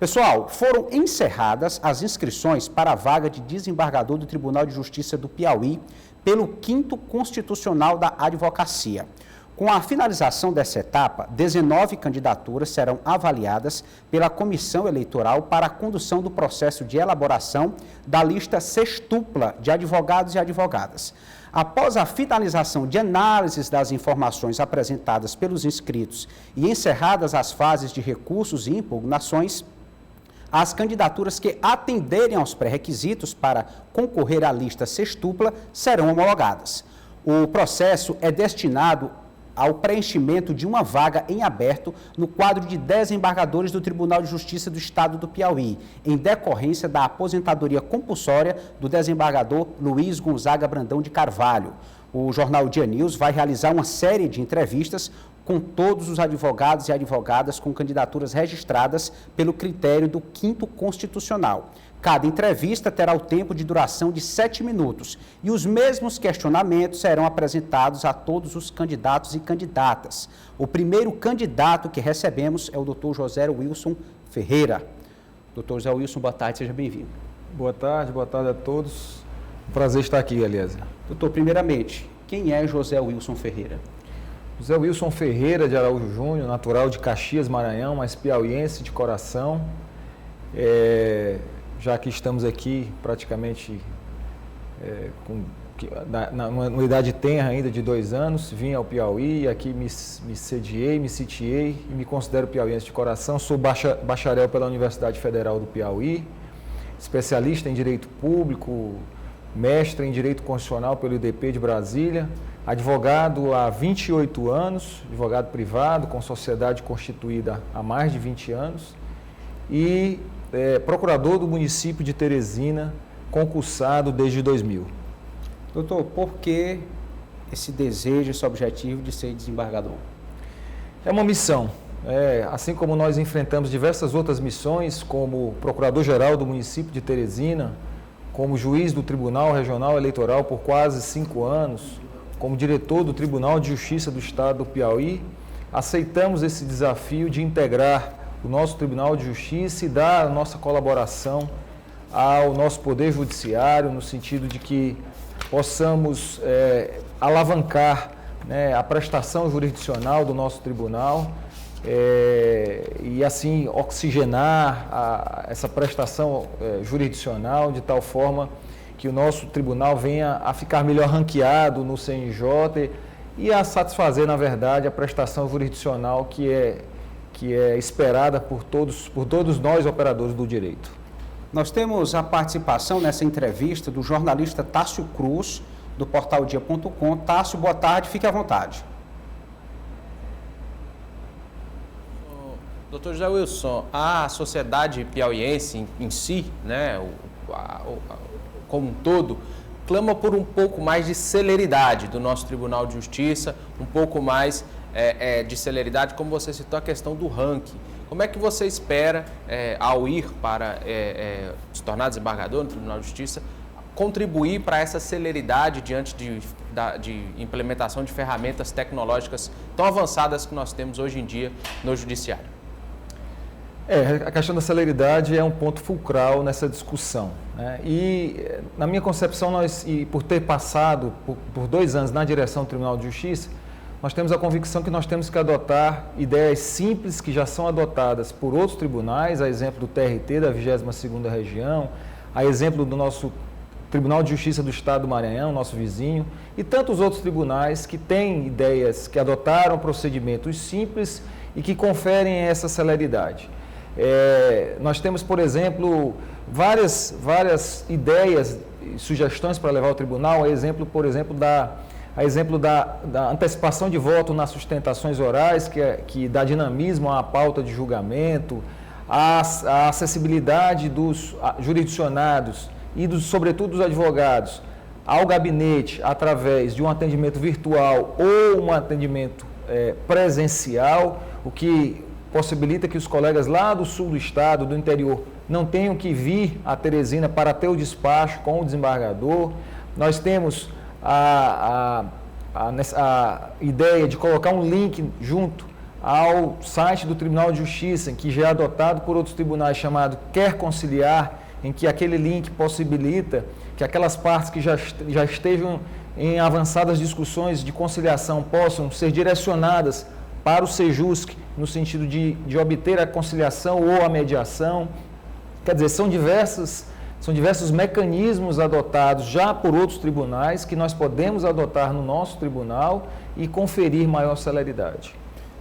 Pessoal, foram encerradas as inscrições para a vaga de desembargador do Tribunal de Justiça do Piauí pelo 5º Constitucional da Advocacia. Com a finalização dessa etapa, 19 candidaturas serão avaliadas pela Comissão Eleitoral para a condução do processo de elaboração da lista sextupla de advogados e advogadas. Após a finalização de análises das informações apresentadas pelos inscritos e encerradas as fases de recursos e impugnações, as candidaturas que atenderem aos pré-requisitos para concorrer à lista sextupla serão homologadas. O processo é destinado ao preenchimento de uma vaga em aberto no quadro de desembargadores do Tribunal de Justiça do Estado do Piauí, em decorrência da aposentadoria compulsória do desembargador Luiz Gonzaga Brandão de Carvalho. O Jornal Dia News vai realizar uma série de entrevistas com todos os advogados e advogadas com candidaturas registradas pelo critério do 5º Constitucional. Cada entrevista terá o tempo de duração de 7 minutos e os mesmos questionamentos serão apresentados a todos os candidatos e candidatas. O primeiro candidato que recebemos é o Dr. José Wilson Ferreira. Dr. José Wilson, boa tarde, seja bem-vindo. Boa tarde a todos. Prazer estar aqui, Eliezer. Doutor, primeiramente, quem é José Wilson Ferreira? José Wilson Ferreira de Araújo Júnior, natural de Caxias, Maranhão, mas piauiense de coração. Já que estamos aqui praticamente numa idade tenra ainda de 2 anos, vim ao Piauí, aqui me sediei, me sitiei e me considero piauiense de coração. Sou bacharel pela Universidade Federal do Piauí, especialista em Direito Público, mestre em Direito Constitucional pelo IDP de Brasília, advogado há 28 anos, advogado privado, com sociedade constituída há mais de 20 anos e procurador do município de Teresina, concursado desde 2000. Doutor, por que esse desejo, esse objetivo de ser desembargador? É uma missão. Assim como nós enfrentamos diversas outras missões, como procurador-geral do município de Teresina, como juiz do Tribunal Regional Eleitoral por quase 5 anos, como diretor do Tribunal de Justiça do Estado do Piauí, aceitamos esse desafio de integrar o nosso Tribunal de Justiça e dar a nossa colaboração ao nosso Poder Judiciário, no sentido de que possamos alavancar, né, a prestação jurisdicional do nosso tribunal e assim oxigenar essa prestação jurisdicional de tal forma que o nosso tribunal venha a ficar melhor ranqueado no CNJ e a satisfazer, na verdade, a prestação jurisdicional que é esperada por todos nós, operadores do direito. Nós temos a participação nessa entrevista do jornalista Tássio Cruz, do portal dia.com. Tássio, boa tarde, fique à vontade. Doutor José Wilson, a sociedade piauiense em si, né, como um todo, clama por um pouco mais de celeridade do nosso Tribunal de Justiça, um pouco mais de celeridade, como você citou, a questão do ranking. Como é que você espera, ao ir para se tornar desembargador no Tribunal de Justiça, contribuir para essa celeridade diante de implementação de ferramentas tecnológicas tão avançadas que nós temos hoje em dia no Judiciário? A questão da celeridade é um ponto fulcral nessa discussão, né? E, na minha concepção, por ter passado por 2 anos na direção do Tribunal de Justiça, nós temos a convicção que nós temos que adotar ideias simples que já são adotadas por outros tribunais, a exemplo do TRT da 22ª Região, a exemplo do nosso Tribunal de Justiça do Estado do Maranhão, nosso vizinho, e tantos outros tribunais que têm ideias, que adotaram procedimentos simples e que conferem essa celeridade. Nós temos, por exemplo, várias ideias e sugestões para levar ao tribunal, a exemplo da antecipação de voto nas sustentações orais, que dá dinamismo à pauta de julgamento, a acessibilidade dos jurisdicionados e, sobretudo, dos advogados ao gabinete através de um atendimento virtual ou um atendimento presencial, o que possibilita que os colegas lá do sul do estado, do interior, não tenham que vir a Teresina para ter o despacho com o desembargador. Nós temos a ideia de colocar um link junto ao site do Tribunal de Justiça, que já é adotado por outros tribunais, chamado Quer Conciliar, em que aquele link possibilita que aquelas partes que já estejam em avançadas discussões de conciliação possam ser direcionadas para o Sejusc, no sentido de obter a conciliação ou a mediação. Quer dizer, são diversos mecanismos adotados já por outros tribunais que nós podemos adotar no nosso tribunal e conferir maior celeridade.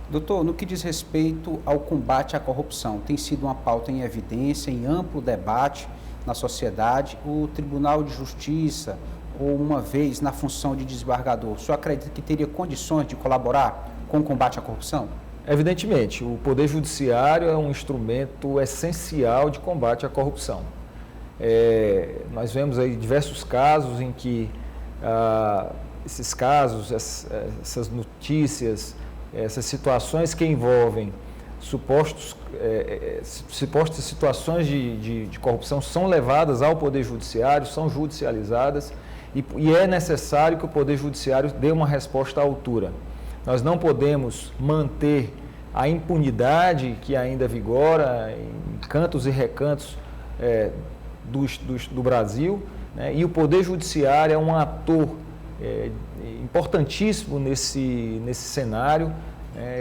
Doutor, no que diz respeito ao combate à corrupção, tem sido uma pauta em evidência, em amplo debate na sociedade. O Tribunal de Justiça, ou uma vez na função de desembargador, o senhor acredita que teria condições de colaborar com o combate à corrupção? Evidentemente, o Poder Judiciário é um instrumento essencial de combate à corrupção. Nós vemos aí diversos casos em que esses casos, essas notícias, essas situações que envolvem supostas situações de corrupção são levadas ao Poder Judiciário, são judicializadas e é necessário que o Poder Judiciário dê uma resposta à altura. Nós não podemos manter a impunidade que ainda vigora em cantos e recantos do Brasil, né? E o Poder Judiciário é um ator importantíssimo nesse cenário,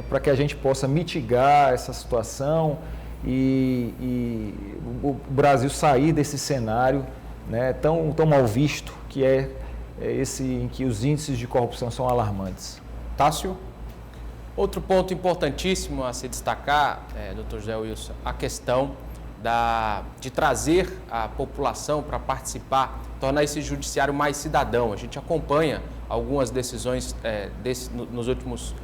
para que a gente possa mitigar essa situação e o Brasil sair desse cenário, né, tão mal visto, que é esse em que os índices de corrupção são alarmantes. Tássio? Outro ponto importantíssimo a se destacar, Dr. José Wilson, a questão de trazer a população para participar, tornar esse judiciário mais cidadão. A gente acompanha algumas decisões nos últimos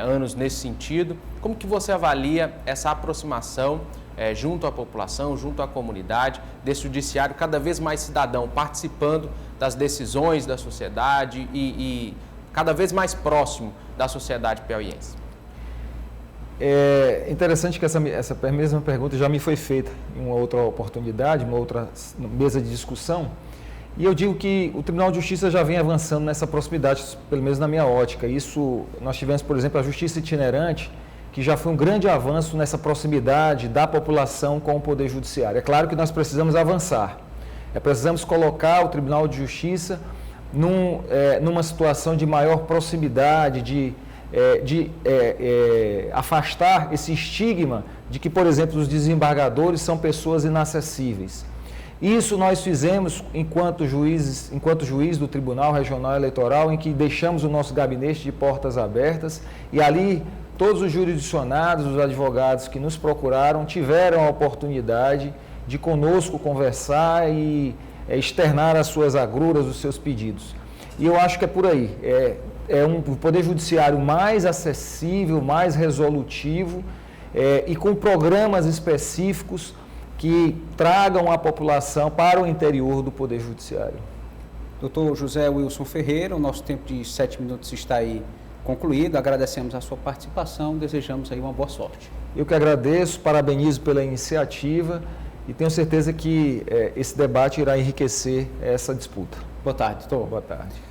anos nesse sentido. Como que você avalia essa aproximação junto à população, junto à comunidade, desse judiciário cada vez mais cidadão, participando das decisões da sociedade e cada vez mais próximo da sociedade piauiense? É interessante que essa mesma pergunta já me foi feita em uma outra oportunidade, uma outra mesa de discussão, e eu digo que o Tribunal de Justiça já vem avançando nessa proximidade, pelo menos na minha ótica. Isso, nós tivemos, por exemplo, a Justiça Itinerante, que já foi um grande avanço nessa proximidade da população com o Poder Judiciário. É claro que nós precisamos avançar, precisamos colocar o Tribunal de Justiça numa situação de maior proximidade, de afastar esse estigma de que, por exemplo, os desembargadores são pessoas inacessíveis. Isso nós fizemos enquanto juiz do Tribunal Regional Eleitoral, em que deixamos o nosso gabinete de portas abertas e ali todos os jurisdicionados, os advogados que nos procuraram, tiveram a oportunidade de conosco conversar e externar as suas agruras, os seus pedidos. E eu acho que é por aí. Um Poder Judiciário mais acessível, mais resolutivo e com programas específicos que tragam a população para o interior do Poder Judiciário. Doutor José Wilson Ferreira, o nosso tempo de 7 minutos está aí concluído. Agradecemos a sua participação, desejamos aí uma boa sorte. Eu que agradeço, parabenizo pela iniciativa e tenho certeza que esse debate irá enriquecer essa disputa. Boa tarde, doutor. Boa tarde.